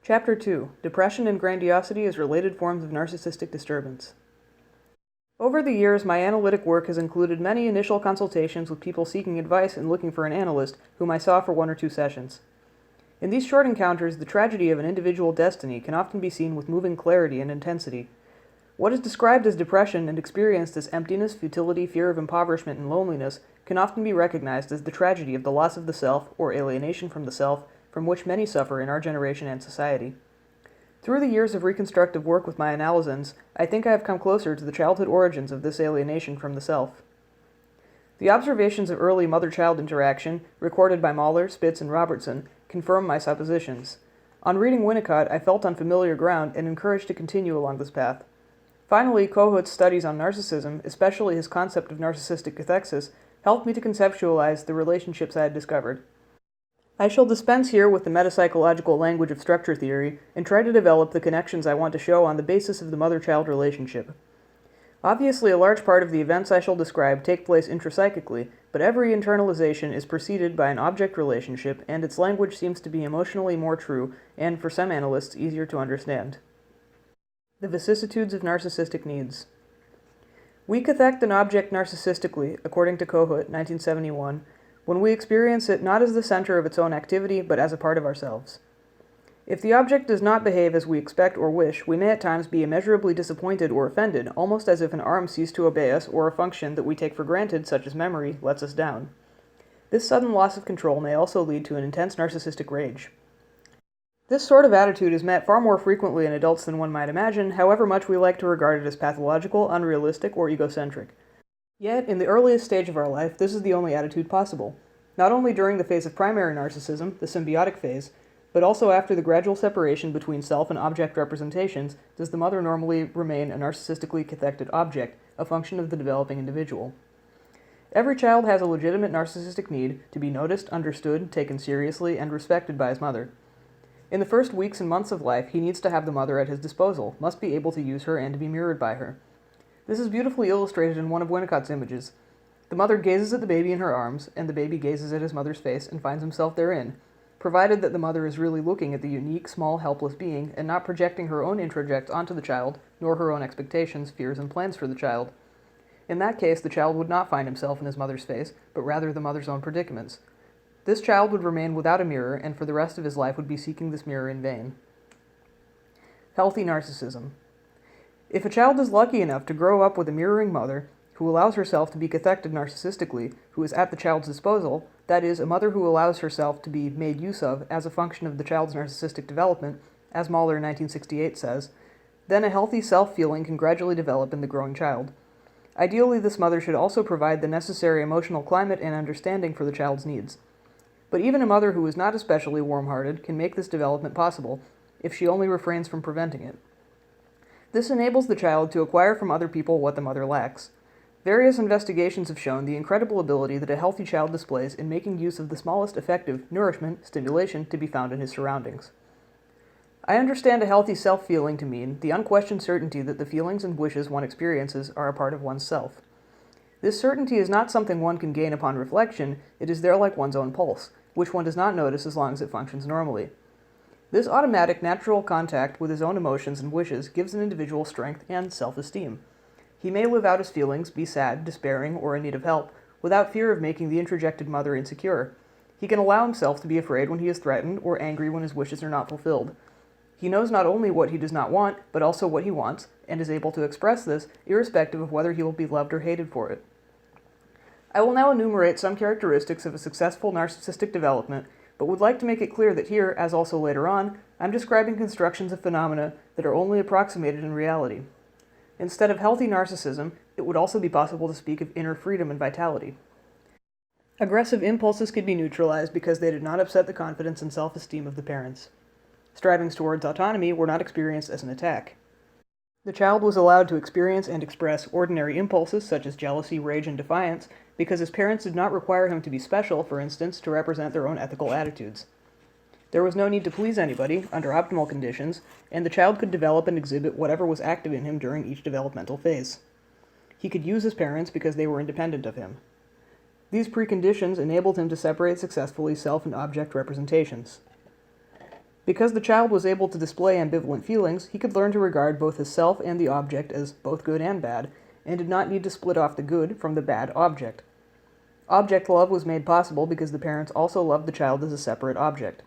Chapter 2. Depression and Grandiosity as Related Forms of Narcissistic Disturbance. Over the years, my analytic work has included many initial consultations with people seeking advice and looking for an analyst, whom I saw for 1 or 2 sessions. In these short encounters, the tragedy of an individual destiny can often be seen with moving clarity and intensity. What is described as depression and experienced as emptiness, futility, fear of impoverishment, and loneliness can often be recognized as the tragedy of the loss of the self, or alienation from the self, from which many suffer in our generation and society. Through the years of reconstructive work with my analysins, I think I have come closer to the childhood origins of this alienation from the self. The observations of early mother-child interaction, recorded by Mahler, Spitz, and Robertson, confirm my suppositions. On reading Winnicott, I felt on familiar ground and encouraged to continue along this path. Finally, Kohut's studies on narcissism, especially his concept of narcissistic cathexis, helped me to conceptualize the relationships I had discovered. I shall dispense here with the metapsychological language of structure theory and try to develop the connections I want to show on the basis of the mother-child relationship. Obviously, a large part of the events I shall describe take place intrapsychically, but every internalization is preceded by an object relationship, and its language seems to be emotionally more true and, for some analysts, easier to understand. The vicissitudes of narcissistic needs. We cathect an object narcissistically, according to Kohut, 1971, when we experience it not as the center of its own activity, but as a part of ourselves. If the object does not behave as we expect or wish, we may at times be immeasurably disappointed or offended, almost as if an arm ceased to obey us or a function that we take for granted, such as memory, lets us down. This sudden loss of control may also lead to an intense narcissistic rage. This sort of attitude is met far more frequently in adults than one might imagine, however much we like to regard it as pathological, unrealistic, or egocentric. Yet, in the earliest stage of our life, this is the only attitude possible. Not only during the phase of primary narcissism, the symbiotic phase, but also after the gradual separation between self and object representations, does the mother normally remain a narcissistically cathected object, a function of the developing individual. Every child has a legitimate narcissistic need to be noticed, understood, taken seriously, and respected by his mother. In the first weeks and months of life, he needs to have the mother at his disposal, must be able to use her and to be mirrored by her. This is beautifully illustrated in one of Winnicott's images. The mother gazes at the baby in her arms, and the baby gazes at his mother's face and finds himself therein, provided that the mother is really looking at the unique, small, helpless being and not projecting her own introject onto the child, nor her own expectations, fears, and plans for the child. In that case, the child would not find himself in his mother's face, but rather the mother's own predicaments. This child would remain without a mirror, and for the rest of his life would be seeking this mirror in vain. Healthy narcissism. If a child is lucky enough to grow up with a mirroring mother, who allows herself to be cathected narcissistically, who is at the child's disposal, that is, a mother who allows herself to be made use of as a function of the child's narcissistic development, as Mahler in 1968 says, then a healthy self-feeling can gradually develop in the growing child. Ideally, this mother should also provide the necessary emotional climate and understanding for the child's needs. But even a mother who is not especially warm-hearted can make this development possible, if she only refrains from preventing it. This enables the child to acquire from other people what the mother lacks. Various investigations have shown the incredible ability that a healthy child displays in making use of the smallest effective nourishment, stimulation, to be found in his surroundings. I understand a healthy self-feeling to mean the unquestioned certainty that the feelings and wishes one experiences are a part of one's self. This certainty is not something one can gain upon reflection, it is there like one's own pulse, which one does not notice as long as it functions normally. This automatic, natural contact with his own emotions and wishes gives an individual strength and self-esteem. He may live out his feelings, be sad, despairing, or in need of help, without fear of making the introjected mother insecure. He can allow himself to be afraid when he is threatened, or angry when his wishes are not fulfilled. He knows not only what he does not want, but also what he wants, and is able to express this, irrespective of whether he will be loved or hated for it. I will now enumerate some characteristics of a successful narcissistic development, but would like to make it clear that here, as also later on, I'm describing constructions of phenomena that are only approximated in reality. Instead of healthy narcissism, it would also be possible to speak of inner freedom and vitality. Aggressive impulses could be neutralized because they did not upset the confidence and self-esteem of the parents. Strivings towards autonomy were not experienced as an attack. The child was allowed to experience and express ordinary impulses such as jealousy, rage, and defiance because his parents did not require him to be special, for instance, to represent their own ethical attitudes. There was no need to please anybody, under optimal conditions, and the child could develop and exhibit whatever was active in him during each developmental phase. He could use his parents because they were independent of him. These preconditions enabled him to separate successfully self and object representations. Because the child was able to display ambivalent feelings, he could learn to regard both his self and the object as both good and bad, and did not need to split off the good from the bad object. Object love was made possible because the parents also loved the child as a separate object.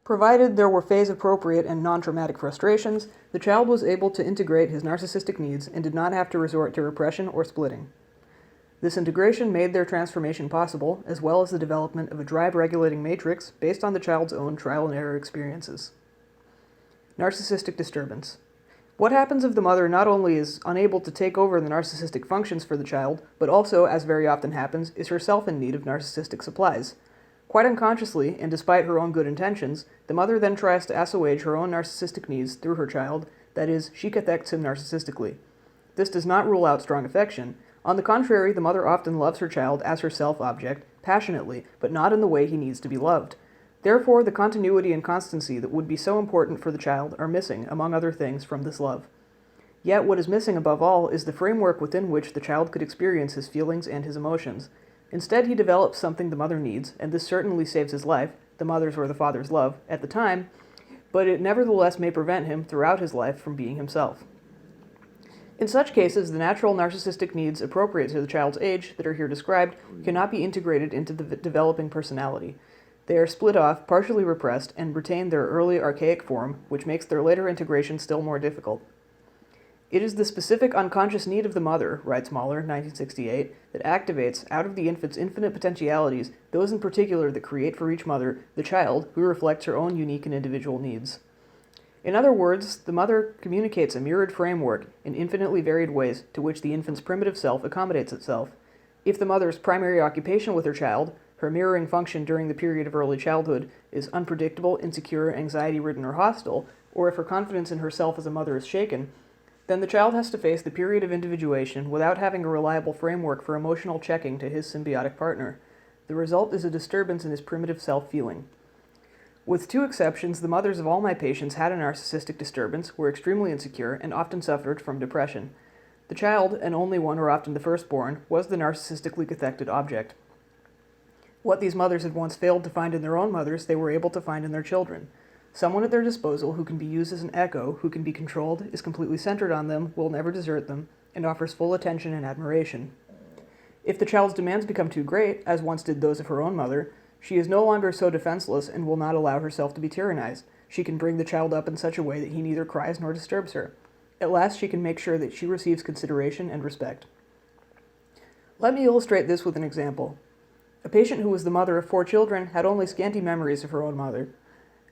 Provided there were phase-appropriate and non-traumatic frustrations, the child was able to integrate his narcissistic needs and did not have to resort to repression or splitting. This integration made their transformation possible, as well as the development of a drive-regulating matrix based on the child's own trial-and-error experiences. Narcissistic disturbance. What happens if the mother not only is unable to take over the narcissistic functions for the child, but also, as very often happens, is herself in need of narcissistic supplies? Quite unconsciously, and despite her own good intentions, the mother then tries to assuage her own narcissistic needs through her child, that is, she cathects him narcissistically. This does not rule out strong affection. On the contrary, the mother often loves her child as her self-object, passionately, but not in the way he needs to be loved. Therefore, the continuity and constancy that would be so important for the child are missing, among other things, from this love. Yet what is missing above all is the framework within which the child could experience his feelings and his emotions. Instead, he develops something the mother needs, and this certainly saves his life, the mother's or the father's love, at the time, but it nevertheless may prevent him throughout his life from being himself. In such cases, the natural narcissistic needs appropriate to the child's age that are here described cannot be integrated into the developing personality. They are split off, partially repressed, and retain their early archaic form, which makes their later integration still more difficult. It is the specific unconscious need of the mother, writes Mahler, 1968, that activates, out of the infant's infinite potentialities, those in particular that create for each mother the child who reflects her own unique and individual needs. In other words, the mother communicates a mirrored framework in infinitely varied ways to which the infant's primitive self accommodates itself. If the mother's primary occupation with her child, her mirroring function during the period of early childhood, is unpredictable, insecure, anxiety-ridden, or hostile, or if her confidence in herself as a mother is shaken, then the child has to face the period of individuation without having a reliable framework for emotional checking to his symbiotic partner. The result is a disturbance in his primitive self-feeling. With two exceptions, the mothers of all my patients had a narcissistic disturbance, were extremely insecure, and often suffered from depression. The child, and only one or often the firstborn, was the narcissistically cathected object. What these mothers had once failed to find in their own mothers, they were able to find in their children. Someone at their disposal who can be used as an echo, who can be controlled, is completely centered on them, will never desert them, and offers full attention and admiration. If the child's demands become too great, as once did those of her own mother, she is no longer so defenseless and will not allow herself to be tyrannized. She can bring the child up in such a way that he neither cries nor disturbs her. At last, she can make sure that she receives consideration and respect. Let me illustrate this with an example. A patient who was the mother of 4 children had only scanty memories of her own mother.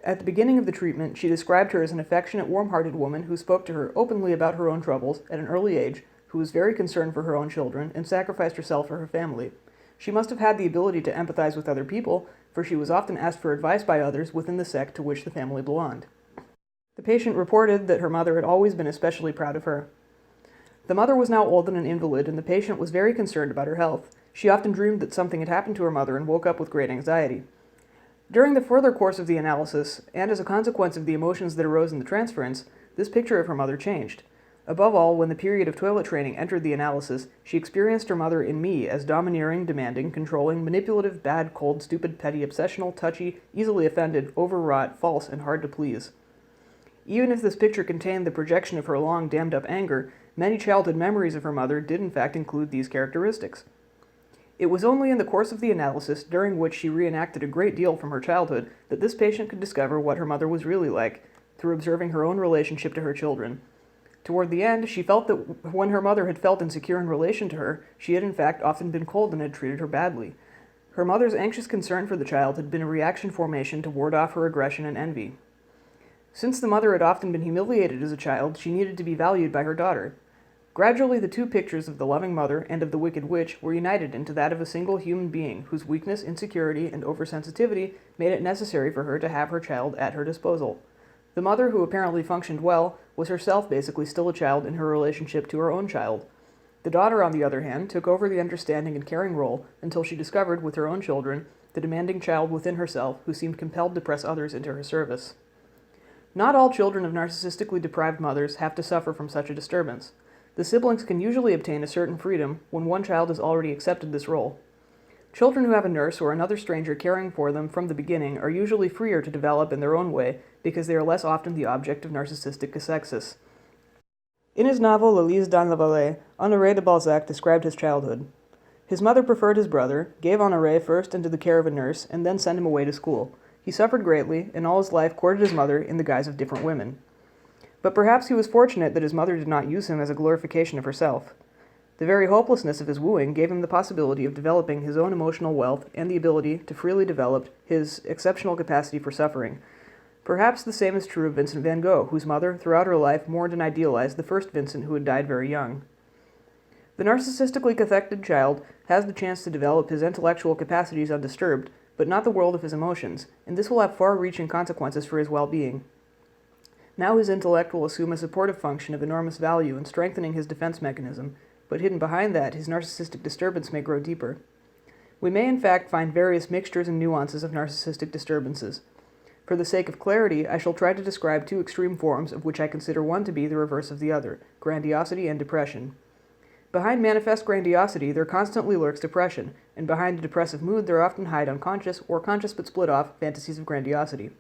At the beginning of the treatment, she described her as an affectionate, warm-hearted woman who spoke to her openly about her own troubles at an early age, who was very concerned for her own children, and sacrificed herself for her family. She must have had the ability to empathize with other people, for she was often asked for advice by others within the sect to which the family belonged. The patient reported that her mother had always been especially proud of her. The mother was now old and an invalid, and the patient was very concerned about her health. She often dreamed that something had happened to her mother and woke up with great anxiety. During the further course of the analysis, and as a consequence of the emotions that arose in the transference, this picture of her mother changed. Above all, when the period of toilet training entered the analysis, she experienced her mother in me as domineering, demanding, controlling, manipulative, bad, cold, stupid, petty, obsessional, touchy, easily offended, overwrought, false, and hard to please. Even if this picture contained the projection of her long, dammed-up anger, many childhood memories of her mother did in fact include these characteristics. It was only in the course of the analysis, during which she reenacted a great deal from her childhood, that this patient could discover what her mother was really like, through observing her own relationship to her children. Toward the end, she felt that when her mother had felt insecure in relation to her, she had in fact often been cold and had treated her badly. Her mother's anxious concern for the child had been a reaction formation to ward off her aggression and envy. Since the mother had often been humiliated as a child, she needed to be valued by her daughter. Gradually, the two pictures of the loving mother and of the wicked witch were united into that of a single human being whose weakness, insecurity, and oversensitivity made it necessary for her to have her child at her disposal. The mother, who apparently functioned well, was herself basically still a child in her relationship to her own child. The daughter, on the other hand, took over the understanding and caring role until she discovered, with her own children, the demanding child within herself who seemed compelled to press others into her service. Not all children of narcissistically deprived mothers have to suffer from such a disturbance. The siblings can usually obtain a certain freedom when one child has already accepted this role. Children who have a nurse or another stranger caring for them from the beginning are usually freer to develop in their own way because they are less often the object of narcissistic cathexis. In his novel Le Lys dans la Vallée, Honoré de Balzac described his childhood. His mother preferred his brother, gave Honoré first into the care of a nurse, and then sent him away to school. He suffered greatly, and all his life courted his mother in the guise of different women. But perhaps he was fortunate that his mother did not use him as a glorification of herself. The very hopelessness of his wooing gave him the possibility of developing his own emotional wealth and the ability to freely develop his exceptional capacity for suffering. Perhaps the same is true of Vincent van Gogh, whose mother, throughout her life, mourned and idealized the first Vincent who had died very young. The narcissistically cathected child has the chance to develop his intellectual capacities undisturbed, but not the world of his emotions, and this will have far-reaching consequences for his well-being. Now his intellect will assume a supportive function of enormous value in strengthening his defense mechanism, but hidden behind that, his narcissistic disturbance may grow deeper. We may in fact find various mixtures and nuances of narcissistic disturbances. For the sake of clarity, I shall try to describe two extreme forms of which I consider one to be the reverse of the other, grandiosity and depression. Behind manifest grandiosity, there constantly lurks depression, and behind a depressive mood there often hide unconscious, or conscious but split off, fantasies of grandiosity.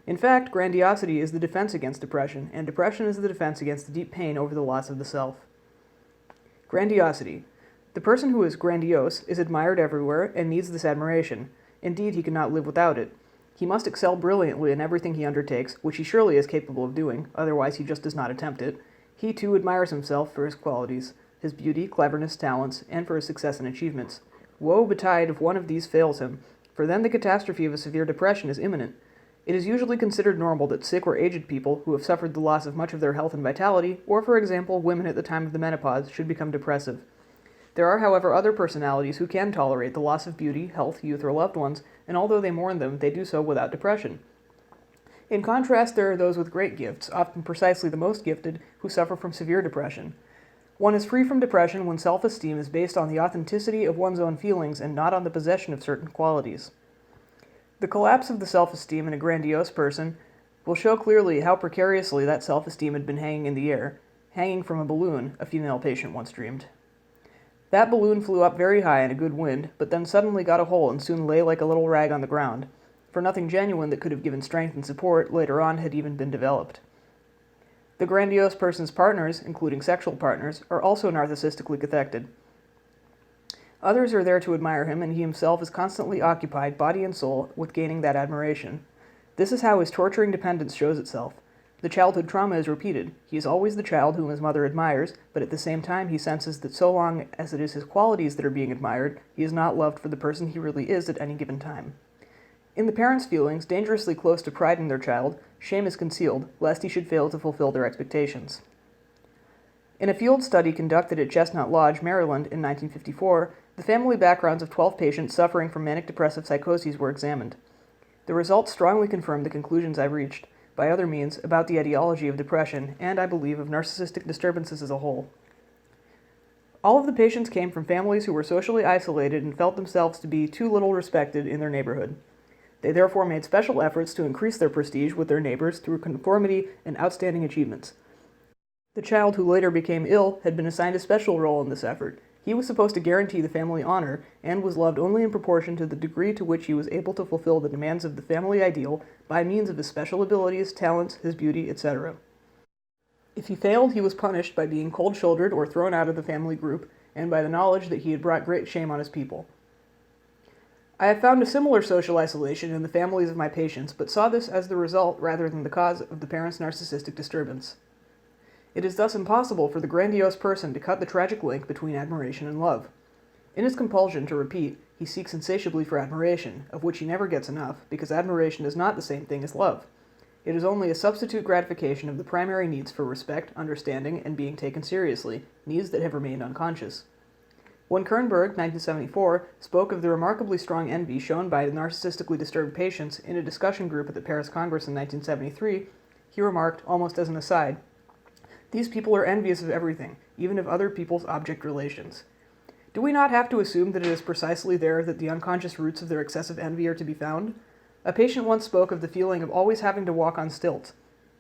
In fact, grandiosity is the defense against depression, and depression is the defense against the deep pain over the loss of the self. Grandiosity. The person who is grandiose is admired everywhere and needs this admiration. Indeed, he cannot live without it. He must excel brilliantly in everything he undertakes, which he surely is capable of doing, otherwise he just does not attempt it. He, too, admires himself for his qualities, his beauty, cleverness, talents, and for his success and achievements. Woe betide if one of these fails him, for then the catastrophe of a severe depression is imminent. It is usually considered normal that sick or aged people who have suffered the loss of much of their health and vitality, or for example, women at the time of the menopause, should become depressive. There are, however, other personalities who can tolerate the loss of beauty, health, youth, or loved ones, and although they mourn them, they do so without depression. In contrast, there are those with great gifts, often precisely the most gifted, who suffer from severe depression. One is free from depression when self-esteem is based on the authenticity of one's own feelings and not on the possession of certain qualities. The collapse of the self-esteem in a grandiose person will show clearly how precariously that self-esteem had been hanging in the air, hanging from a balloon, a female patient once dreamed. That balloon flew up very high in a good wind, but then suddenly got a hole and soon lay like a little rag on the ground, for nothing genuine that could have given strength and support later on had even been developed. The grandiose person's partners, including sexual partners, are also narcissistically cathected. Others are there to admire him, and he himself is constantly occupied, body and soul, with gaining that admiration. This is how his torturing dependence shows itself. The childhood trauma is repeated. He is always the child whom his mother admires, but at the same time he senses that so long as it is his qualities that are being admired, he is not loved for the person he really is at any given time. In the parents' feelings, dangerously close to pride in their child, shame is concealed, lest he should fail to fulfill their expectations. In a field study conducted at Chestnut Lodge, Maryland, in 1954, the family backgrounds of 12 patients suffering from manic depressive psychoses were examined. The results strongly confirmed the conclusions I've reached, by other means, about the etiology of depression, and, I believe, of narcissistic disturbances as a whole. All of the patients came from families who were socially isolated and felt themselves to be too little respected in their neighborhood. They therefore made special efforts to increase their prestige with their neighbors through conformity and outstanding achievements. The child who later became ill had been assigned a special role in this effort. He was supposed to guarantee the family honor and was loved only in proportion to the degree to which he was able to fulfill the demands of the family ideal by means of his special abilities, talents, his beauty, etc. If he failed, he was punished by being cold-shouldered or thrown out of the family group, and by the knowledge that he had brought great shame on his people. I have found a similar social isolation in the families of my patients, but saw this as the result rather than the cause of the parents' narcissistic disturbance. It is thus impossible for the grandiose person to cut the tragic link between admiration and love. In his compulsion to repeat, he seeks insatiably for admiration, of which he never gets enough, because admiration is not the same thing as love. It is only a substitute gratification of the primary needs for respect, understanding, and being taken seriously, needs that have remained unconscious. When Kernberg, 1974, spoke of the remarkably strong envy shown by narcissistically disturbed patients in a discussion group at the Paris Congress in 1973, he remarked, almost as an aside, "These people are envious of everything, even of other people's object relations." Do we not have to assume that it is precisely there that the unconscious roots of their excessive envy are to be found? A patient once spoke of the feeling of always having to walk on stilts.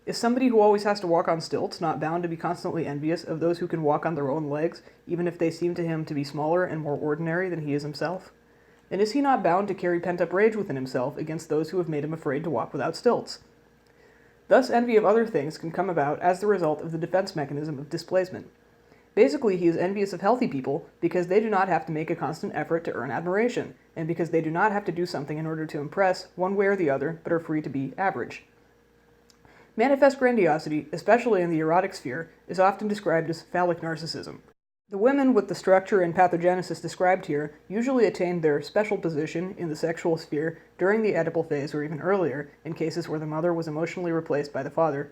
Is somebody who always has to walk on stilts not bound to be constantly envious of those who can walk on their own legs, even if they seem to him to be smaller and more ordinary than he is himself? And is he not bound to carry pent-up rage within himself against those who have made him afraid to walk without stilts? Thus, envy of other things can come about as the result of the defense mechanism of displacement. Basically, he is envious of healthy people because they do not have to make a constant effort to earn admiration, and because they do not have to do something in order to impress one way or the other, but are free to be average. Manifest grandiosity, especially in the erotic sphere, is often described as phallic narcissism. The women with the structure and pathogenesis described here usually attained their special position in the sexual sphere during the Oedipal phase or even earlier, in cases where the mother was emotionally replaced by the father.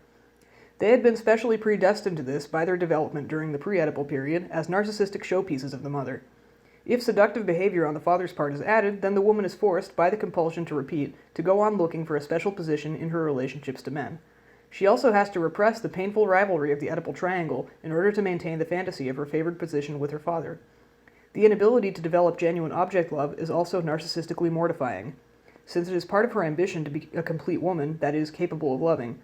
They had been specially predestined to this by their development during the pre-Oedipal period as narcissistic showpieces of the mother. If seductive behavior on the father's part is added, then the woman is forced, by the compulsion to repeat, to go on looking for a special position in her relationships to men. She also has to repress the painful rivalry of the Oedipal triangle in order to maintain the fantasy of her favored position with her father. The inability to develop genuine object love is also narcissistically mortifying, since it is part of her ambition to be a complete woman that is capable of loving.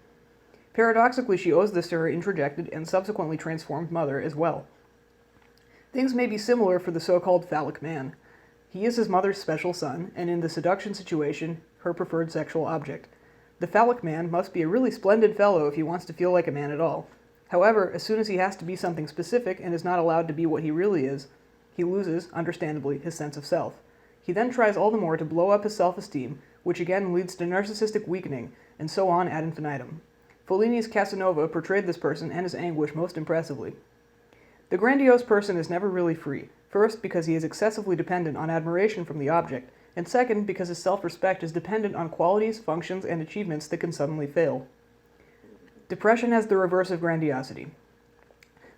Paradoxically, she owes this to her introjected and subsequently transformed mother as well. Things may be similar for the so-called phallic man. He is his mother's special son, and in the seduction situation, her preferred sexual object. The phallic man must be a really splendid fellow if he wants to feel like a man at all. However, as soon as he has to be something specific and is not allowed to be what he really is, he loses, understandably, his sense of self. He then tries all the more to blow up his self-esteem, which again leads to narcissistic weakening, and so on ad infinitum. Fellini's Casanova portrayed this person and his anguish most impressively. The grandiose person is never really free, first because he is excessively dependent on admiration from the object, and second because his self-respect is dependent on qualities, functions, and achievements that can suddenly fail. Depression has the reverse of grandiosity.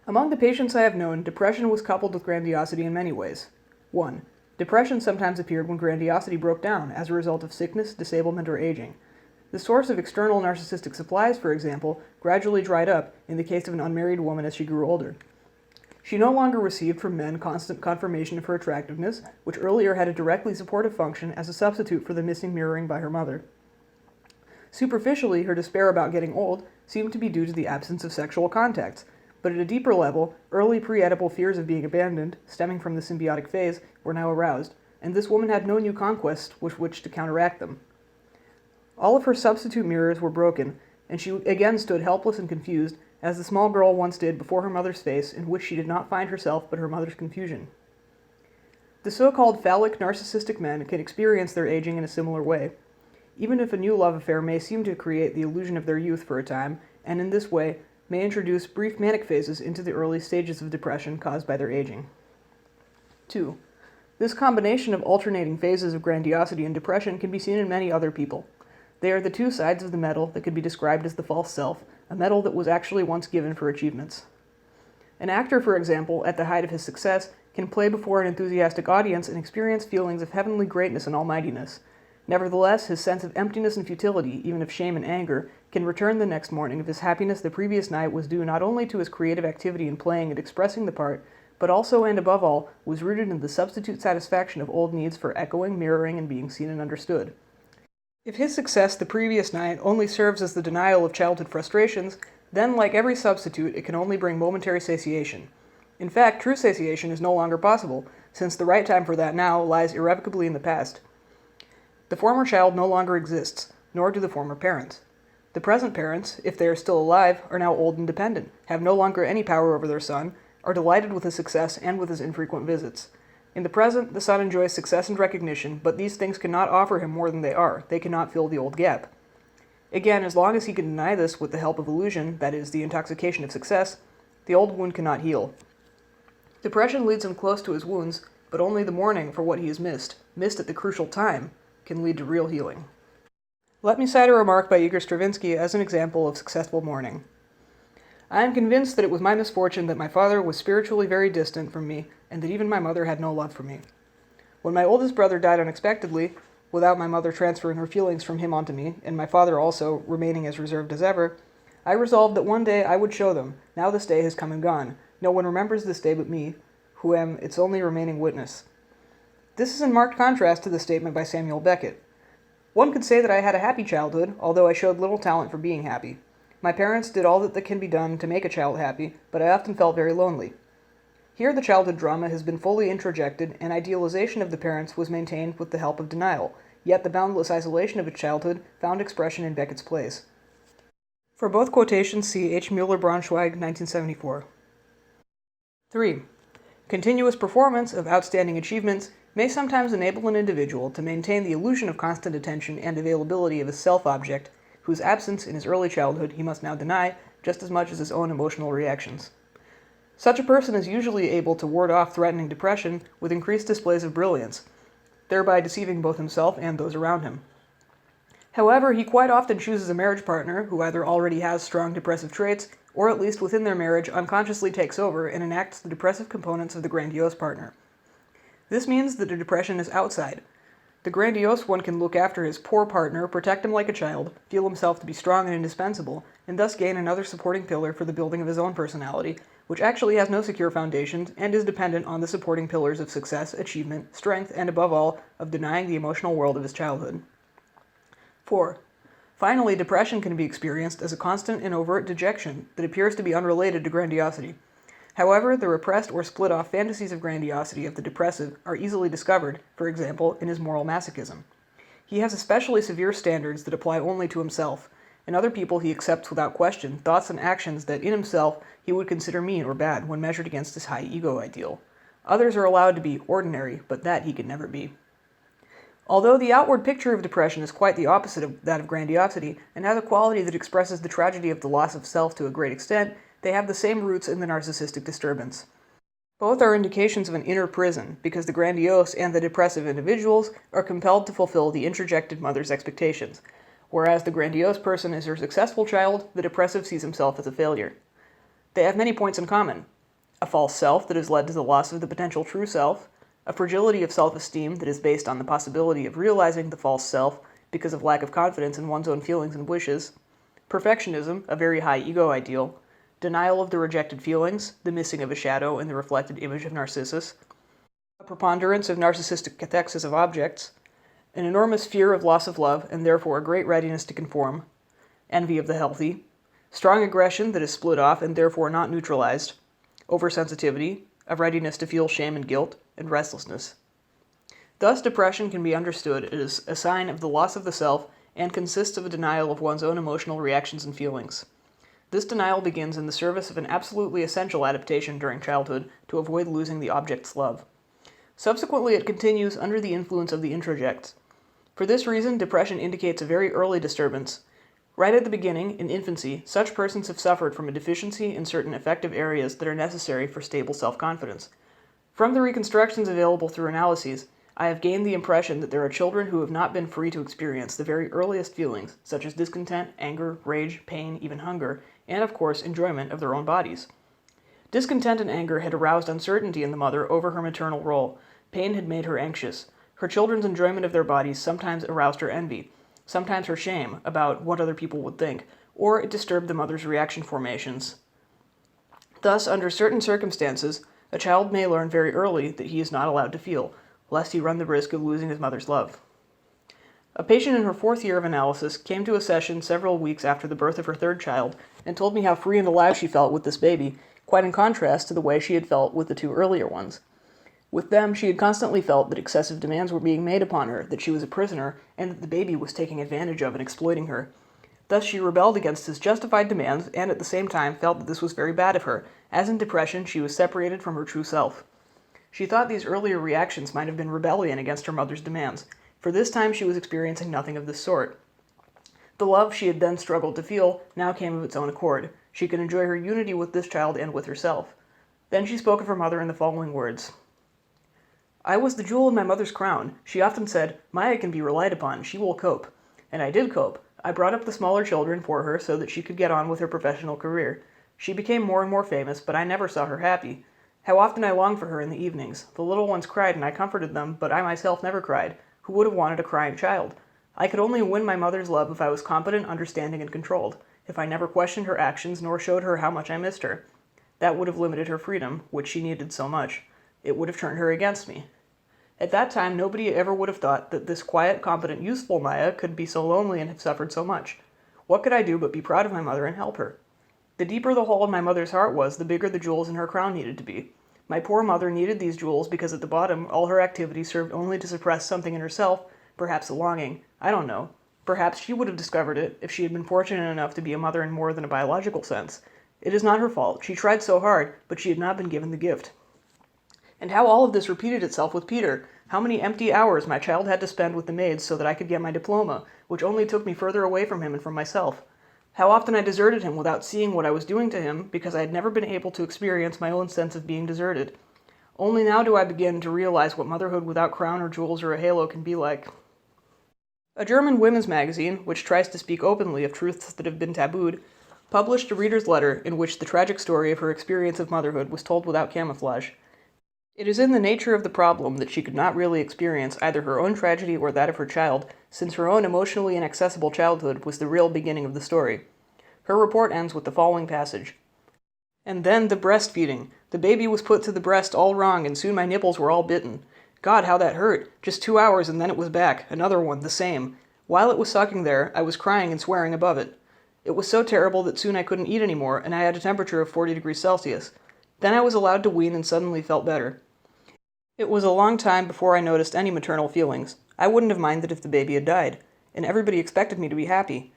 Among the patients I have known, depression was coupled with grandiosity in many ways. 1. Depression sometimes appeared when grandiosity broke down as a result of sickness, disablement, or aging. The source of external narcissistic supplies, for example, gradually dried up in the case of an unmarried woman as she grew older. She no longer received from men constant confirmation of her attractiveness, which earlier had a directly supportive function as a substitute for the missing mirroring by her mother. Superficially, her despair about getting old seemed to be due to the absence of sexual contacts, but at a deeper level, early pre-Oedipal fears of being abandoned, stemming from the symbiotic phase, were now aroused, and this woman had no new conquests with which to counteract them. All of her substitute mirrors were broken, and she again stood helpless and confused, as the small girl once did before her mother's face, in which she did not find herself but her mother's confusion. The so-called phallic narcissistic men can experience their aging in a similar way, even if a new love affair may seem to create the illusion of their youth for a time, and in this way may introduce brief manic phases into the early stages of depression caused by their aging. 2. This combination of alternating phases of grandiosity and depression can be seen in many other people. They are the two sides of the medal that could be described as the false self, a medal that was actually once given for achievements. An actor, for example, at the height of his success, can play before an enthusiastic audience and experience feelings of heavenly greatness and almightiness. Nevertheless, his sense of emptiness and futility, even of shame and anger, can return the next morning if his happiness the previous night was due not only to his creative activity in playing and expressing the part, but also and above all was rooted in the substitute satisfaction of old needs for echoing, mirroring, and being seen and understood. If his success the previous night only serves as the denial of childhood frustrations, then, like every substitute, it can only bring momentary satiation. In fact, true satiation is no longer possible, since the right time for that now lies irrevocably in the past. The former child no longer exists, nor do the former parents. The present parents, if they are still alive, are now old and dependent, have no longer any power over their son, are delighted with his success and with his infrequent visits. In the present, the son enjoys success and recognition, but these things cannot offer him more than they are. They cannot fill the old gap. Again, as long as he can deny this with the help of illusion, that is, the intoxication of success, the old wound cannot heal. Depression leads him close to his wounds, but only the mourning for what he has missed at the crucial time, can lead to real healing. Let me cite a remark by Igor Stravinsky as an example of successful mourning. I am convinced that it was my misfortune that my father was spiritually very distant from me, and that even my mother had no love for me. When my oldest brother died unexpectedly, without my mother transferring her feelings from him onto me, and my father also remaining as reserved as ever, I resolved that one day I would show them, now this day has come and gone. No one remembers this day but me, who am its only remaining witness. This is in marked contrast to the statement by Samuel Beckett. One could say that I had a happy childhood, although I showed little talent for being happy. My parents did all that can be done to make a child happy, but I often felt very lonely. Here the childhood drama has been fully introjected, and idealization of the parents was maintained with the help of denial, yet the boundless isolation of its childhood found expression in Beckett's plays. For both quotations, see H. Mueller-Braunschweig, 1974. 3. Continuous performance of outstanding achievements may sometimes enable an individual to maintain the illusion of constant attention and availability of a self-object, whose absence in his early childhood he must now deny just as much as his own emotional reactions. Such a person is usually able to ward off threatening depression with increased displays of brilliance, thereby deceiving both himself and those around him. However, he quite often chooses a marriage partner who either already has strong depressive traits, or at least within their marriage unconsciously takes over and enacts the depressive components of the grandiose partner. This means that the depression is outside. The grandiose one can look after his poor partner, protect him like a child, feel himself to be strong and indispensable, and thus gain another supporting pillar for the building of his own personality, which actually has no secure foundations and is dependent on the supporting pillars of success, achievement, strength, and above all, of denying the emotional world of his childhood. 4. Finally, depression can be experienced as a constant and overt dejection that appears to be unrelated to grandiosity. However, the repressed or split-off fantasies of grandiosity of the depressive are easily discovered, for example, in his moral masochism. He has especially severe standards that apply only to himself. In other people he accepts without question thoughts and actions that in himself he would consider mean or bad when measured against his high ego ideal. Others are allowed to be ordinary, but that he can never be. Although the outward picture of depression is quite the opposite of that of grandiosity, and has a quality that expresses the tragedy of the loss of self to a great extent, they have the same roots in the narcissistic disturbance. Both are indications of an inner prison, because the grandiose and the depressive individuals are compelled to fulfill the introjected mother's expectations. Whereas the grandiose person is her successful child, the depressive sees himself as a failure. They have many points in common: a false self that has led to the loss of the potential true self, a fragility of self-esteem that is based on the possibility of realizing the false self because of lack of confidence in one's own feelings and wishes, perfectionism, a very high ego ideal, denial of the rejected feelings, the missing of a shadow in the reflected image of Narcissus, a preponderance of narcissistic cathexis of objects, an enormous fear of loss of love and therefore a great readiness to conform, envy of the healthy, strong aggression that is split off and therefore not neutralized, oversensitivity, a readiness to feel shame and guilt, and restlessness. Thus, depression can be understood as a sign of the loss of the self and consists of a denial of one's own emotional reactions and feelings. This denial begins in the service of an absolutely essential adaptation during childhood to avoid losing the object's love. Subsequently, it continues under the influence of the introjects. For this reason, depression indicates a very early disturbance. Right at the beginning, in infancy, such persons have suffered from a deficiency in certain affective areas that are necessary for stable self-confidence. From the reconstructions available through analyses, I have gained the impression that there are children who have not been free to experience the very earliest feelings, such as discontent, anger, rage, pain, even hunger, and of course, enjoyment of their own bodies. Discontent and anger had aroused uncertainty in the mother over her maternal role. Pain had made her anxious. Her children's enjoyment of their bodies sometimes aroused her envy, sometimes her shame about what other people would think, or it disturbed the mother's reaction formations. Thus, under certain circumstances, a child may learn very early that he is not allowed to feel, lest he run the risk of losing his mother's love. A patient in her 4th year of analysis came to a session several weeks after the birth of her 3rd child and told me how free and alive she felt with this baby, quite in contrast to the way she had felt with the 2 earlier ones. With them, she had constantly felt that excessive demands were being made upon her, that she was a prisoner, and that the baby was taking advantage of and exploiting her. Thus she rebelled against his justified demands and at the same time felt that this was very bad of her, as in depression she was separated from her true self. She thought these earlier reactions might have been rebellion against her mother's demands, for this time she was experiencing nothing of this sort. The love she had then struggled to feel now came of its own accord. She could enjoy her unity with this child and with herself. Then she spoke of her mother in the following words: "I was the jewel in my mother's crown. She often said, 'Maya can be relied upon, she will cope.' And I did cope. I brought up the smaller children for her so that she could get on with her professional career. She became more and more famous, but I never saw her happy. How often I longed for her in the evenings. The little ones cried and I comforted them, but I myself never cried. Who would have wanted a crying child? I could only win my mother's love if I was competent, understanding, and controlled, if I never questioned her actions nor showed her how much I missed her. That would have limited her freedom, which she needed so much. It would have turned her against me. At that time, nobody ever would have thought that this quiet, competent, useful Maya could be so lonely and have suffered so much. What could I do but be proud of my mother and help her? The deeper the hole in my mother's heart was, the bigger the jewels in her crown needed to be. My poor mother needed these jewels because at the bottom, all her activity served only to suppress something in herself, perhaps a longing. I don't know. Perhaps she would have discovered it if she had been fortunate enough to be a mother in more than a biological sense. It is not her fault. She tried so hard, but she had not been given the gift. And how all of this repeated itself with Peter. How many empty hours my child had to spend with the maids so that I could get my diploma, which only took me further away from him and from myself. How often I deserted him without seeing what I was doing to him because I had never been able to experience my own sense of being deserted. Only now do I begin to realize what motherhood without crown or jewels or a halo can be like. A German women's magazine, which tries to speak openly of truths that have been tabooed, published a reader's letter in which the tragic story of her experience of motherhood was told without camouflage. It is in the nature of the problem that she could not really experience either her own tragedy or that of her child, since her own emotionally inaccessible childhood was the real beginning of the story. Her report ends with the following passage. And then the breastfeeding. The baby was put to the breast all wrong, and soon my nipples were all bitten. God, how that hurt. Just 2 hours and then it was back. Another one, the same. While it was sucking there, I was crying and swearing above it. It was so terrible that soon I couldn't eat anymore, and I had a temperature of 40 degrees Celsius. Then I was allowed to wean and suddenly felt better. It was a long time before I noticed any maternal feelings. I wouldn't have minded if the baby had died, and everybody expected me to be happy.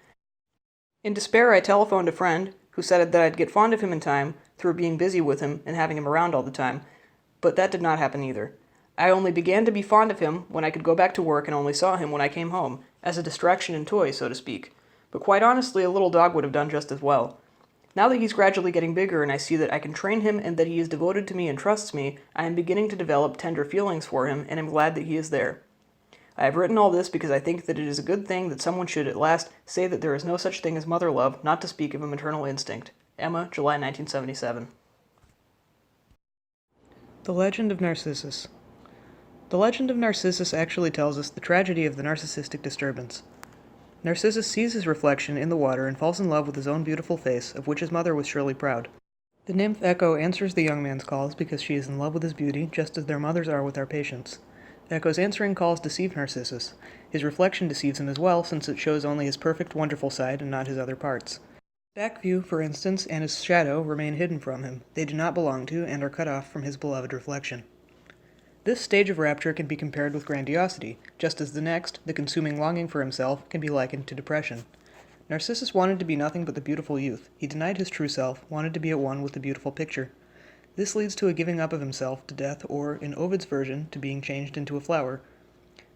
In despair, I telephoned a friend, who said that I'd get fond of him in time through being busy with him and having him around all the time, but that did not happen either. I only began to be fond of him when I could go back to work and only saw him when I came home, as a distraction and toy, so to speak. But quite honestly, a little dog would have done just as well. Now that he's gradually getting bigger and I see that I can train him and that he is devoted to me and trusts me, I am beginning to develop tender feelings for him and am glad that he is there. I have written all this because I think that it is a good thing that someone should at last say that there is no such thing as mother love, not to speak of a maternal instinct. Emma, July 1977. The Legend of Narcissus. The legend of Narcissus actually tells us the tragedy of the narcissistic disturbance. Narcissus sees his reflection in the water and falls in love with his own beautiful face, of which his mother was surely proud. The nymph Echo answers the young man's calls because she is in love with his beauty, just as their mothers are with our patients. Echo's answering calls deceive Narcissus. His reflection deceives him as well, since it shows only his perfect, wonderful side and not his other parts. Back view, for instance, and his shadow remain hidden from him. They do not belong to and are cut off from his beloved reflection. This stage of rapture can be compared with grandiosity, just as the next, the consuming longing for himself, can be likened to depression. Narcissus wanted to be nothing but the beautiful youth. He denied his true self, wanted to be at one with the beautiful picture. This leads to a giving up of himself to death or, in Ovid's version, to being changed into a flower.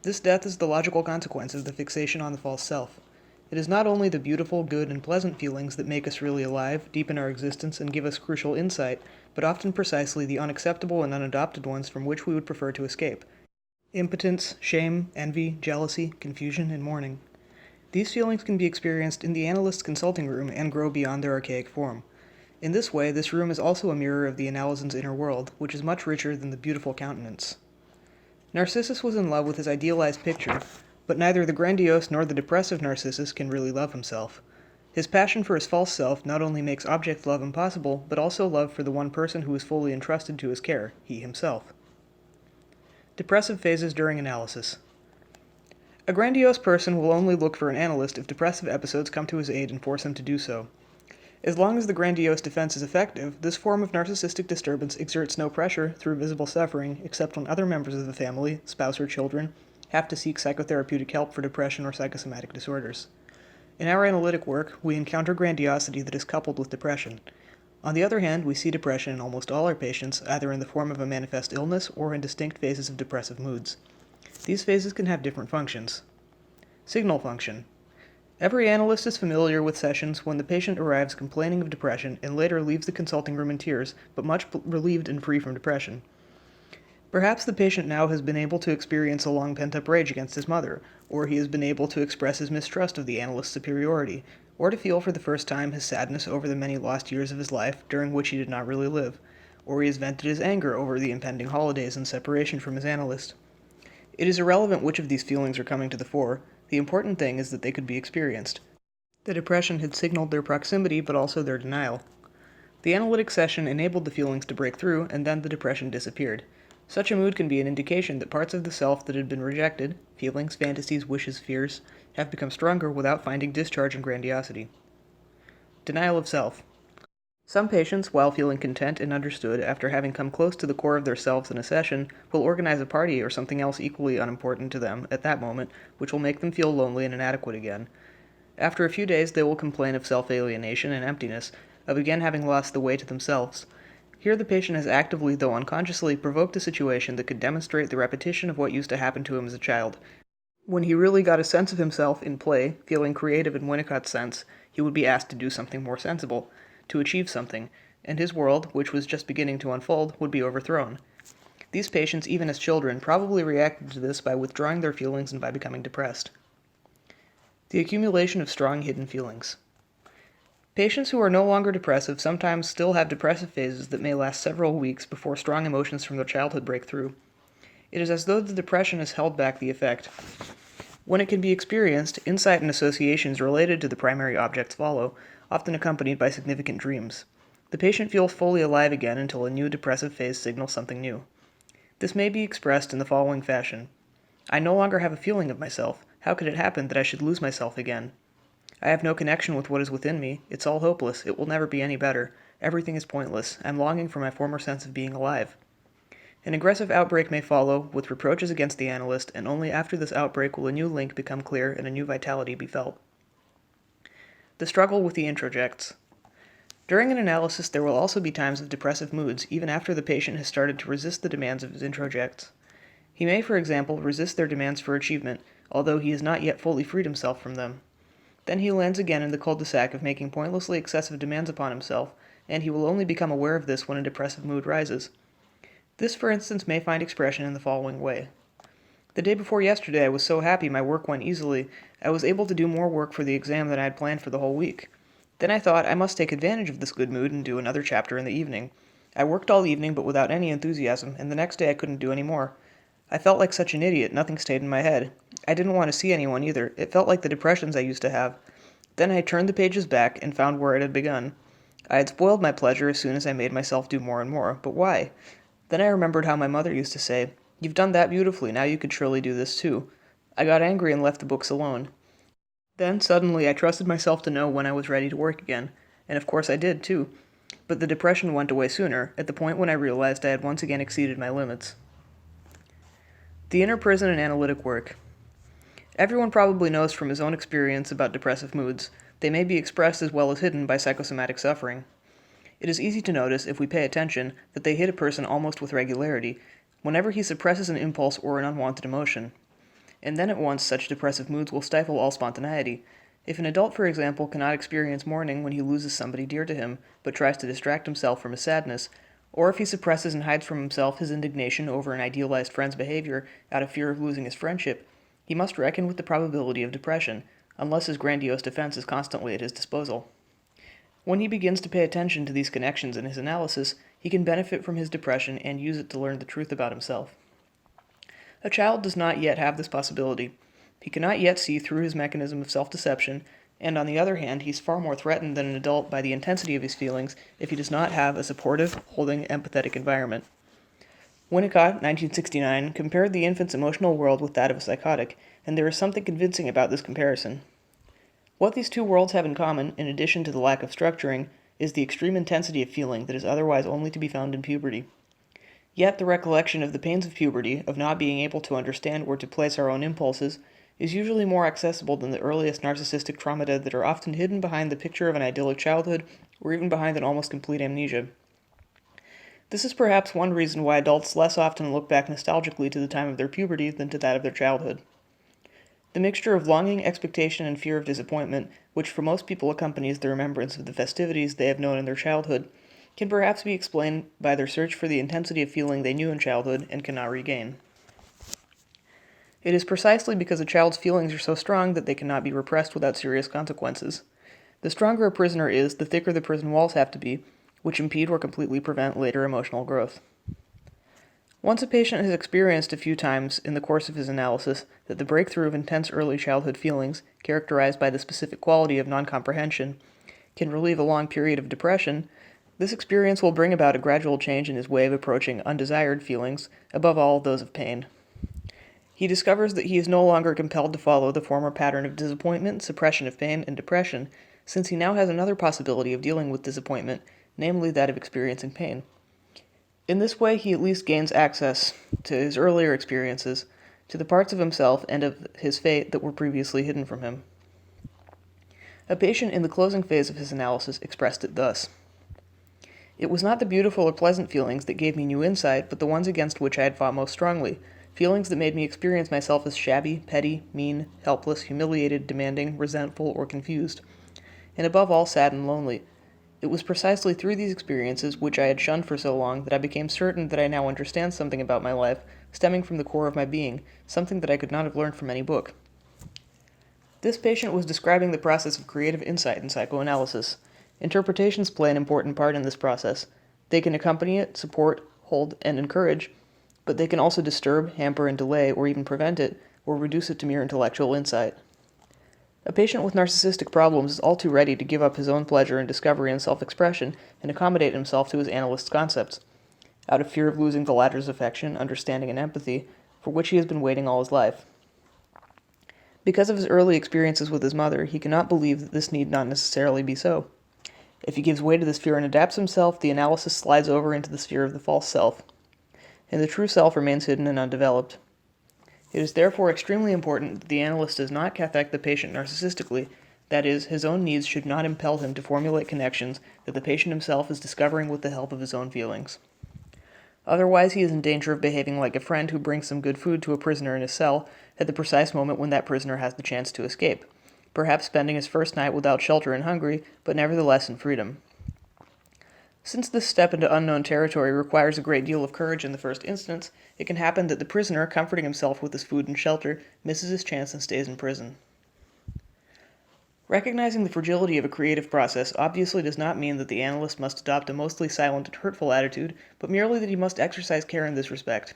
This death is the logical consequence of the fixation on the false self. It is not only the beautiful, good, and pleasant feelings that make us really alive, deepen our existence, and give us crucial insight, but often precisely the unacceptable and unadopted ones from which we would prefer to escape. Impotence, shame, envy, jealousy, confusion, and mourning. These feelings can be experienced in the analyst's consulting room and grow beyond their archaic form. In this way, this room is also a mirror of the analysand's inner world, which is much richer than the beautiful countenance. Narcissus was in love with his idealized picture, but neither the grandiose nor the depressive Narcissus can really love himself. His passion for his false self not only makes object love impossible, but also love for the one person who is fully entrusted to his care, he himself. Depressive phases during analysis. A grandiose person will only look for an analyst if depressive episodes come to his aid and force him to do so. As long as the grandiose defense is effective, this form of narcissistic disturbance exerts no pressure through visible suffering except when other members of the family, spouse or children, have to seek psychotherapeutic help for depression or psychosomatic disorders. In our analytic work, we encounter grandiosity that is coupled with depression. On the other hand, we see depression in almost all our patients, either in the form of a manifest illness or in distinct phases of depressive moods. These phases can have different functions. Signal function. Every analyst is familiar with sessions when the patient arrives complaining of depression and later leaves the consulting room in tears, but much relieved and free from depression. Perhaps the patient now has been able to experience a long pent-up rage against his mother, or he has been able to express his mistrust of the analyst's superiority, or to feel for the first time his sadness over the many lost years of his life during which he did not really live, or he has vented his anger over the impending holidays and separation from his analyst. It is irrelevant which of these feelings are coming to the fore. The important thing is that they could be experienced. The depression had signaled their proximity, but also their denial. The analytic session enabled the feelings to break through, and then the depression disappeared. Such a mood can be an indication that parts of the self that had been rejected, feelings, fantasies, wishes, fears, have become stronger without finding discharge in grandiosity. Denial of self. Some patients, while feeling content and understood after having come close to the core of themselves in a session, will organize a party or something else equally unimportant to them at that moment, which will make them feel lonely and inadequate again. After a few days, they will complain of self-alienation and emptiness, of again having lost the way to themselves. Here the patient has actively, though unconsciously, provoked a situation that could demonstrate the repetition of what used to happen to him as a child. When he really got a sense of himself in play, feeling creative in Winnicott's sense, he would be asked to do something more sensible, to achieve something, and his world, which was just beginning to unfold, would be overthrown. These patients, even as children, probably reacted to this by withdrawing their feelings and by becoming depressed. The accumulation of strong hidden feelings. Patients who are no longer depressive sometimes still have depressive phases that may last several weeks before strong emotions from their childhood break through. It is as though the depression has held back the effect. When it can be experienced, insight and associations related to the primary objects follow, often accompanied by significant dreams. The patient feels fully alive again until a new depressive phase signals something new. This may be expressed in the following fashion. I no longer have a feeling of myself. How could it happen that I should lose myself again? I have no connection with what is within me. It's all hopeless. It will never be any better. Everything is pointless. I'm longing for my former sense of being alive. An aggressive outbreak may follow, with reproaches against the analyst, and only after this outbreak will a new link become clear and a new vitality be felt. The struggle with the introjects. During an analysis, there will also be times of depressive moods, even after the patient has started to resist the demands of his introjects. He may, for example, resist their demands for achievement, although he has not yet fully freed himself from them. Then he lands again in the cul-de-sac of making pointlessly excessive demands upon himself, and he will only become aware of this when a depressive mood rises. This, for instance, may find expression in the following way. The day before yesterday I was so happy my work went easily, I was able to do more work for the exam than I had planned for the whole week. Then I thought I must take advantage of this good mood and do another chapter in the evening. I worked all evening but without any enthusiasm, and the next day I couldn't do any more. I felt like such an idiot, nothing stayed in my head. I didn't want to see anyone either. It felt like the depressions I used to have. Then I turned the pages back and found where it had begun. I had spoiled my pleasure as soon as I made myself do more and more. But why? Then I remembered how my mother used to say, "You've done that beautifully, now you could surely do this too." I got angry and left the books alone. Then, suddenly, I trusted myself to know when I was ready to work again. And of course I did, too. But the depression went away sooner, at the point when I realized I had once again exceeded my limits. The inner prison and analytic work. Everyone probably knows from his own experience about depressive moods. They may be expressed as well as hidden by psychosomatic suffering. It is easy to notice, if we pay attention, that they hit a person almost with regularity, whenever he suppresses an impulse or an unwanted emotion. And then at once such depressive moods will stifle all spontaneity. If an adult, for example, cannot experience mourning when he loses somebody dear to him, but tries to distract himself from his sadness, or if he suppresses and hides from himself his indignation over an idealized friend's behavior out of fear of losing his friendship, he must reckon with the probability of depression, unless his grandiose defense is constantly at his disposal. When he begins to pay attention to these connections in his analysis, he can benefit from his depression and use it to learn the truth about himself. A child does not yet have this possibility. He cannot yet see through his mechanism of self-deception, and on the other hand, he's far more threatened than an adult by the intensity of his feelings if he does not have a supportive, holding, empathetic environment. Winnicott, 1969, compared the infant's emotional world with that of a psychotic, and there is something convincing about this comparison. What these two worlds have in common, in addition to the lack of structuring, is the extreme intensity of feeling that is otherwise only to be found in puberty. Yet the recollection of the pains of puberty, of not being able to understand where to place our own impulses, is usually more accessible than the earliest narcissistic traumata that are often hidden behind the picture of an idyllic childhood, or even behind an almost complete amnesia. This is perhaps one reason why adults less often look back nostalgically to the time of their puberty than to that of their childhood. The mixture of longing, expectation, and fear of disappointment, which for most people accompanies the remembrance of the festivities they have known in their childhood, can perhaps be explained by their search for the intensity of feeling they knew in childhood and cannot regain. It is precisely because a child's feelings are so strong that they cannot be repressed without serious consequences. The stronger a prisoner is, the thicker the prison walls have to be, which impede or completely prevent later emotional growth. Once a patient has experienced a few times in the course of his analysis that the breakthrough of intense early childhood feelings, characterized by the specific quality of non-comprehension, can relieve a long period of depression, this experience will bring about a gradual change in his way of approaching undesired feelings, above all those of pain. He discovers that he is no longer compelled to follow the former pattern of disappointment, suppression of pain, and depression, since he now has another possibility of dealing with disappointment, namely that of experiencing pain. In this way, he at least gains access to his earlier experiences, to the parts of himself and of his fate that were previously hidden from him. A patient in the closing phase of his analysis expressed it thus: "It was not the beautiful or pleasant feelings that gave me new insight, but the ones against which I had fought most strongly, feelings that made me experience myself as shabby, petty, mean, helpless, humiliated, demanding, resentful, or confused, and above all sad and lonely. It was precisely through these experiences, which I had shunned for so long, that I became certain that I now understand something about my life, stemming from the core of my being, something that I could not have learned from any book." This patient was describing the process of creative insight in psychoanalysis. Interpretations play an important part in this process. They can accompany it, support, hold, and encourage, but they can also disturb, hamper, and delay, or even prevent it, or reduce it to mere intellectual insight. A patient with narcissistic problems is all too ready to give up his own pleasure in discovery and self-expression and accommodate himself to his analyst's concepts, out of fear of losing the latter's affection, understanding, and empathy, for which he has been waiting all his life. Because of his early experiences with his mother, he cannot believe that this need not necessarily be so. If he gives way to this fear and adapts himself, the analysis slides over into the sphere of the false self, and the true self remains hidden and undeveloped. It is therefore extremely important that the analyst does not cathect the patient narcissistically. That is, his own needs should not impel him to formulate connections that the patient himself is discovering with the help of his own feelings. Otherwise, he is in danger of behaving like a friend who brings some good food to a prisoner in his cell at the precise moment when that prisoner has the chance to escape, perhaps spending his first night without shelter and hungry, but nevertheless in freedom. Since this step into unknown territory requires a great deal of courage in the first instance, it can happen that the prisoner, comforting himself with his food and shelter, misses his chance and stays in prison. Recognizing the fragility of a creative process obviously does not mean that the analyst must adopt a mostly silent and hurtful attitude, but merely that he must exercise care in this respect.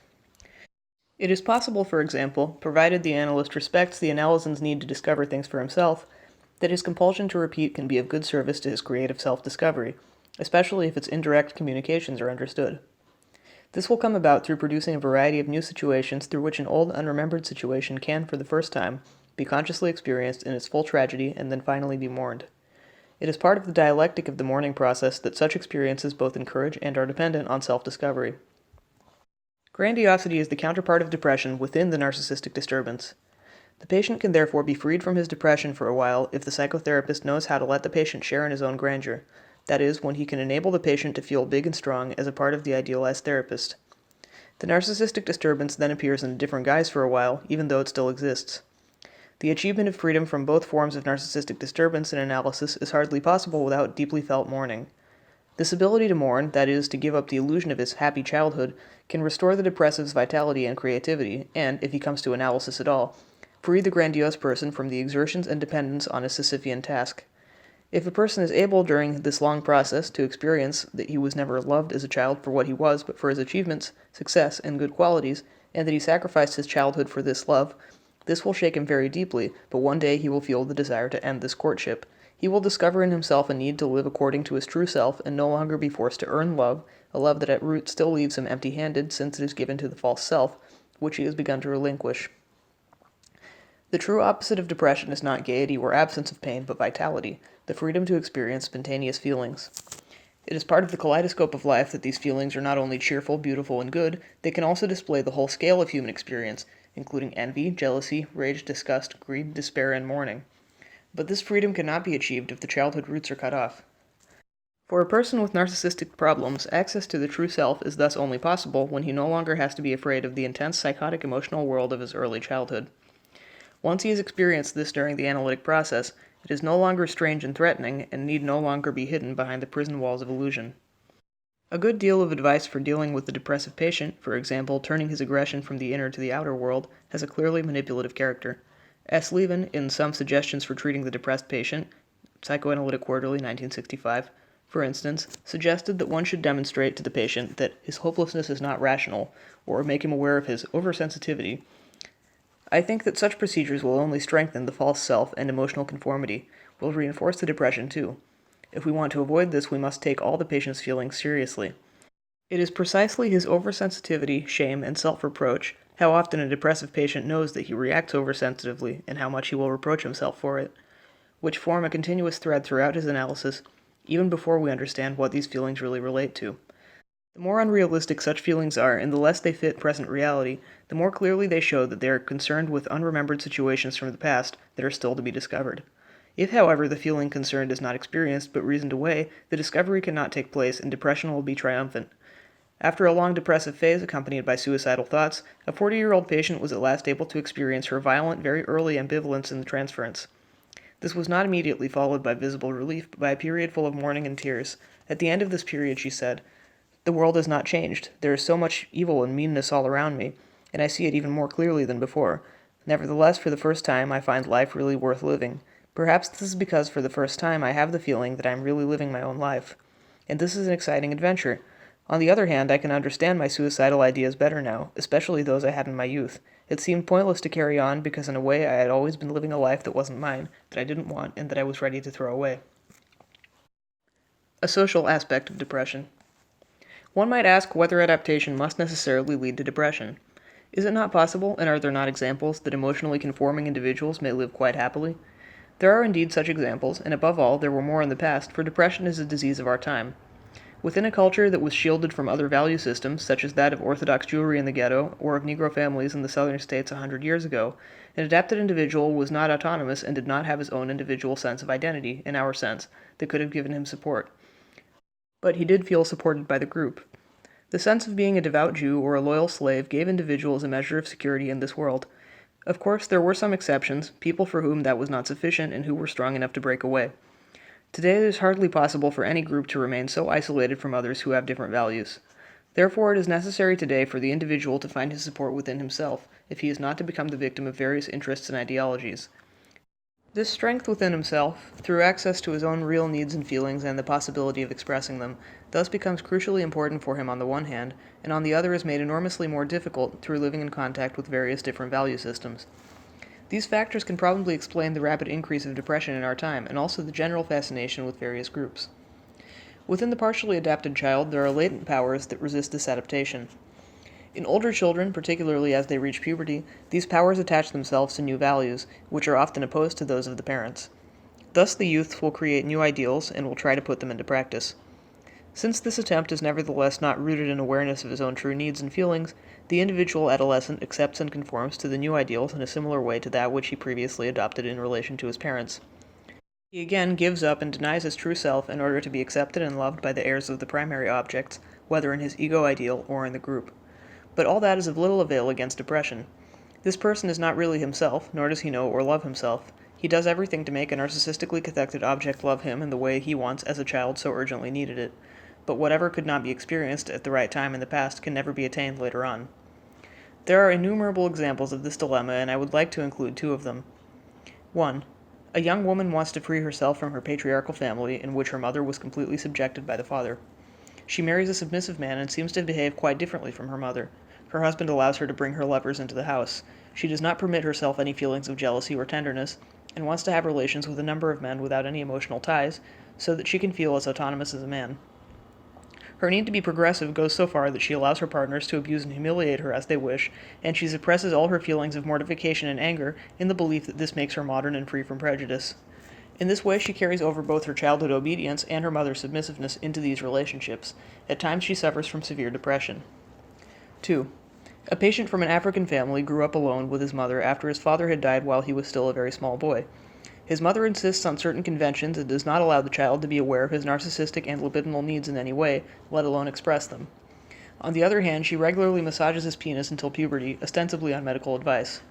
It is possible, for example, provided the analyst respects the analysand's need to discover things for himself, that his compulsion to repeat can be of good service to his creative self-discovery, especially if its indirect communications are understood. This will come about through producing a variety of new situations through which an old, unremembered situation can, for the first time, be consciously experienced in its full tragedy and then finally be mourned. It is part of the dialectic of the mourning process that such experiences both encourage and are dependent on self-discovery. Grandiosity is the counterpart of depression within the narcissistic disturbance. The patient can therefore be freed from his depression for a while if the psychotherapist knows how to let the patient share in his own grandeur. That is, when he can enable the patient to feel big and strong as a part of the idealized therapist. The narcissistic disturbance then appears in a different guise for a while, even though it still exists. The achievement of freedom from both forms of narcissistic disturbance and analysis is hardly possible without deeply felt mourning. This ability to mourn, that is, to give up the illusion of his happy childhood, can restore the depressive's vitality and creativity, and, if he comes to analysis at all, free the grandiose person from the exertions and dependence on a Sisyphean task. If a person is able during this long process to experience that he was never loved as a child for what he was, but for his achievements, success, and good qualities, and that he sacrificed his childhood for this love, this will shake him very deeply, but one day he will feel the desire to end this courtship. He will discover in himself a need to live according to his true self and no longer be forced to earn love, a love that at root still leaves him empty-handed since it is given to the false self, which he has begun to relinquish. The true opposite of depression is not gaiety or absence of pain, but vitality, the freedom to experience spontaneous feelings. It is part of the kaleidoscope of life that these feelings are not only cheerful, beautiful, and good, they can also display the whole scale of human experience, including envy, jealousy, rage, disgust, greed, despair, and mourning. But this freedom cannot be achieved if the childhood roots are cut off. For a person with narcissistic problems, access to the true self is thus only possible when he no longer has to be afraid of the intense psychotic emotional world of his early childhood. Once he has experienced this during the analytic process, it is no longer strange and threatening, and need no longer be hidden behind the prison walls of illusion. A good deal of advice for dealing with the depressive patient, for example, turning his aggression from the inner to the outer world, has a clearly manipulative character. S. Levin, in Some Suggestions for Treating the Depressed Patient, Psychoanalytic Quarterly, 1965, for instance, suggested that one should demonstrate to the patient that his hopelessness is not rational, or make him aware of his oversensitivity. I think that such procedures will only strengthen the false self and emotional conformity, will reinforce the depression too. If we want to avoid this, we must take all the patient's feelings seriously. It is precisely his oversensitivity, shame, and self-reproach, how often a depressive patient knows that he reacts oversensitively and how much he will reproach himself for it, which form a continuous thread throughout his analysis, even before we understand what these feelings really relate to. The more unrealistic such feelings are, and the less they fit present reality, the more clearly they show that they are concerned with unremembered situations from the past that are still to be discovered. If, however, the feeling concerned is not experienced but reasoned away, the discovery cannot take place and depression will be triumphant. After a long depressive phase accompanied by suicidal thoughts, a 40-year-old patient was at last able to experience her violent, very early ambivalence in the transference. This was not immediately followed by visible relief, but by a period full of mourning and tears. At the end of this period, she said, "The world has not changed. There is so much evil and meanness all around me, and I see it even more clearly than before. Nevertheless, for the first time, I find life really worth living. Perhaps this is because for the first time I have the feeling that I am really living my own life. And this is an exciting adventure. On the other hand, I can understand my suicidal ideas better now, especially those I had in my youth. It seemed pointless to carry on because in a way I had always been living a life that wasn't mine, that I didn't want, and that I was ready to throw away." A social aspect of depression. One might ask whether adaptation must necessarily lead to depression. Is it not possible, and are there not examples, that emotionally conforming individuals may live quite happily? There are indeed such examples, and above all, there were more in the past, for depression is a disease of our time. Within a culture that was shielded from other value systems, such as that of Orthodox Jewry in the ghetto, or of Negro families in the southern states 100 years ago, an adapted individual was not autonomous and did not have his own individual sense of identity, in our sense, that could have given him support. But he did feel supported by the group. The sense of being a devout Jew or a loyal slave gave individuals a measure of security in this world. Of course, there were some exceptions, people for whom that was not sufficient and who were strong enough to break away. Today it is hardly possible for any group to remain so isolated from others who have different values. Therefore, it is necessary today for the individual to find his support within himself, if he is not to become the victim of various interests and ideologies. This strength within himself, through access to his own real needs and feelings and the possibility of expressing them, thus becomes crucially important for him on the one hand, and on the other is made enormously more difficult through living in contact with various different value systems. These factors can probably explain the rapid increase of depression in our time, and also the general fascination with various groups. Within the partially adapted child, there are latent powers that resist this adaptation. In older children, particularly as they reach puberty, these powers attach themselves to new values, which are often opposed to those of the parents. Thus the youth will create new ideals and will try to put them into practice. Since this attempt is nevertheless not rooted in awareness of his own true needs and feelings, the individual adolescent accepts and conforms to the new ideals in a similar way to that which he previously adopted in relation to his parents. He again gives up and denies his true self in order to be accepted and loved by the heirs of the primary objects, whether in his ego ideal or in the group. But all that is of little avail against depression. This person is not really himself, nor does he know or love himself. He does everything to make a narcissistically cathected object love him in the way he once as a child so urgently needed it. But whatever could not be experienced at the right time in the past can never be attained later on. There are innumerable examples of this dilemma, and I would like to include two of them. 1. A young woman wants to free herself from her patriarchal family, in which her mother was completely subjected by the father. She marries a submissive man and seems to behave quite differently from her mother. Her husband allows her to bring her lovers into the house. She does not permit herself any feelings of jealousy or tenderness, and wants to have relations with a number of men without any emotional ties, so that she can feel as autonomous as a man. Her need to be progressive goes so far that she allows her partners to abuse and humiliate her as they wish, and she suppresses all her feelings of mortification and anger in the belief that this makes her modern and free from prejudice. In this way, she carries over both her childhood obedience and her mother's submissiveness into these relationships. At times, she suffers from severe depression. 2. A patient from an African family grew up alone with his mother after his father had died while he was still a very small boy. His mother insists on certain conventions and does not allow the child to be aware of his narcissistic and libidinal needs in any way, let alone express them. On the other hand, she regularly massages his penis until puberty, ostensibly on medical advice.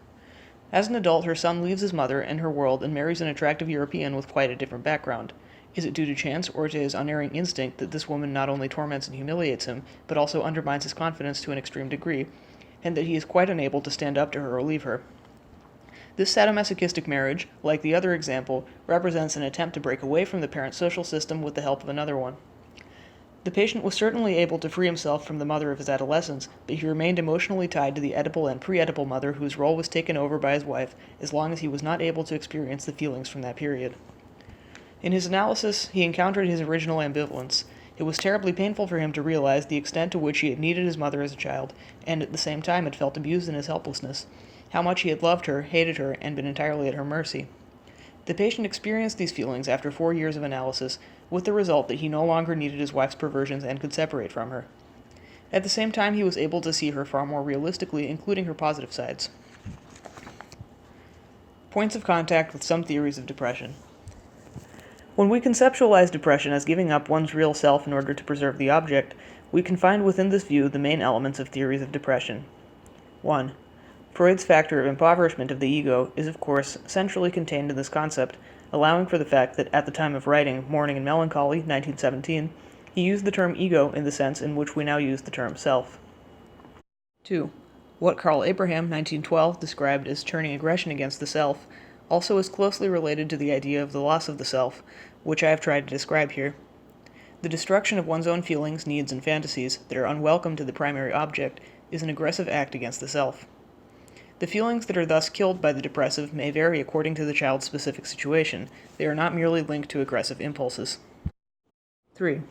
As an adult, her son leaves his mother and her world and marries an attractive European with quite a different background. Is it due to chance or to his unerring instinct that this woman not only torments and humiliates him, but also undermines his confidence to an extreme degree, and that he is quite unable to stand up to her or leave her? This sadomasochistic marriage, like the other example, represents an attempt to break away from the parent social system with the help of another one. The patient was certainly able to free himself from the mother of his adolescence, but he remained emotionally tied to the Oedipal and pre-Oedipal mother whose role was taken over by his wife as long as he was not able to experience the feelings from that period. In his analysis, he encountered his original ambivalence. It was terribly painful for him to realize the extent to which he had needed his mother as a child, and at the same time had felt abused in his helplessness, how much he had loved her, hated her, and been entirely at her mercy. The patient experienced these feelings after 4 years of analysis, with the result that he no longer needed his wife's perversions and could separate from her. At the same time, he was able to see her far more realistically, including her positive sides. Points of contact with some theories of depression. When we conceptualize depression as giving up one's real self in order to preserve the object, we can find within this view the main elements of theories of depression. 1. Freud's factor of impoverishment of the ego is, of course, centrally contained in this concept, allowing for the fact that at the time of writing Mourning and Melancholy, 1917, he used the term ego in the sense in which we now use the term self. 2. What Carl Abraham, 1912, described as turning aggression against the self also is closely related to the idea of the loss of the self, which I have tried to describe here. The destruction of one's own feelings, needs, and fantasies that are unwelcome to the primary object is an aggressive act against the self. The feelings that are thus killed by the depressive may vary according to the child's specific situation. They are not merely linked to aggressive impulses. 3.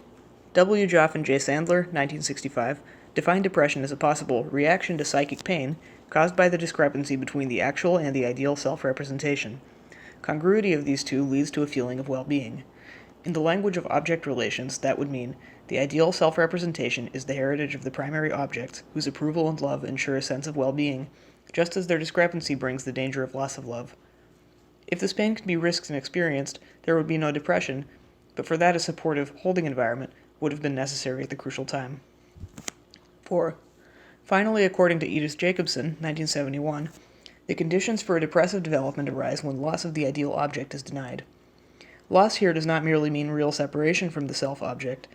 W. Joff and J. Sandler, 1965, defined depression as a possible reaction to psychic pain caused by the discrepancy between the actual and the ideal self-representation. Congruity of these two leads to a feeling of well-being. In the language of object relations, that would mean the ideal self-representation is the heritage of the primary objects, whose approval and love ensure a sense of well-being, just as their discrepancy brings the danger of loss of love. If this pain could be risked and experienced, there would be no depression, but for that a supportive, holding environment would have been necessary at the crucial time. 4. Finally, according to Edith Jacobson, 1971, the conditions for a depressive development arise when loss of the ideal object is denied. Loss here does not merely mean real separation from the self-object,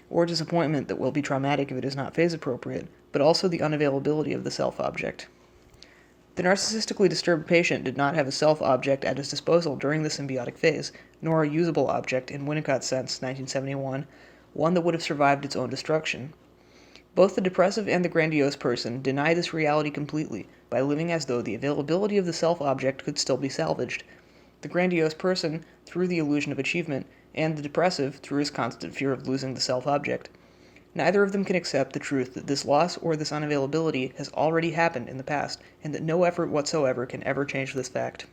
or disappointment that will be traumatic if it is not phase-appropriate, but also the unavailability of the self-object. The narcissistically disturbed patient did not have a self-object at his disposal during the symbiotic phase, nor a usable object in Winnicott's sense, 1971, one that would have survived its own destruction. Both the depressive and the grandiose person deny this reality completely by living as though the availability of the self-object could still be salvaged. The grandiose person through the illusion of achievement, and the depressive through his constant fear of losing the self-object. Neither of them can accept the truth that this loss or this unavailability has already happened in the past, and that no effort whatsoever can ever change this fact.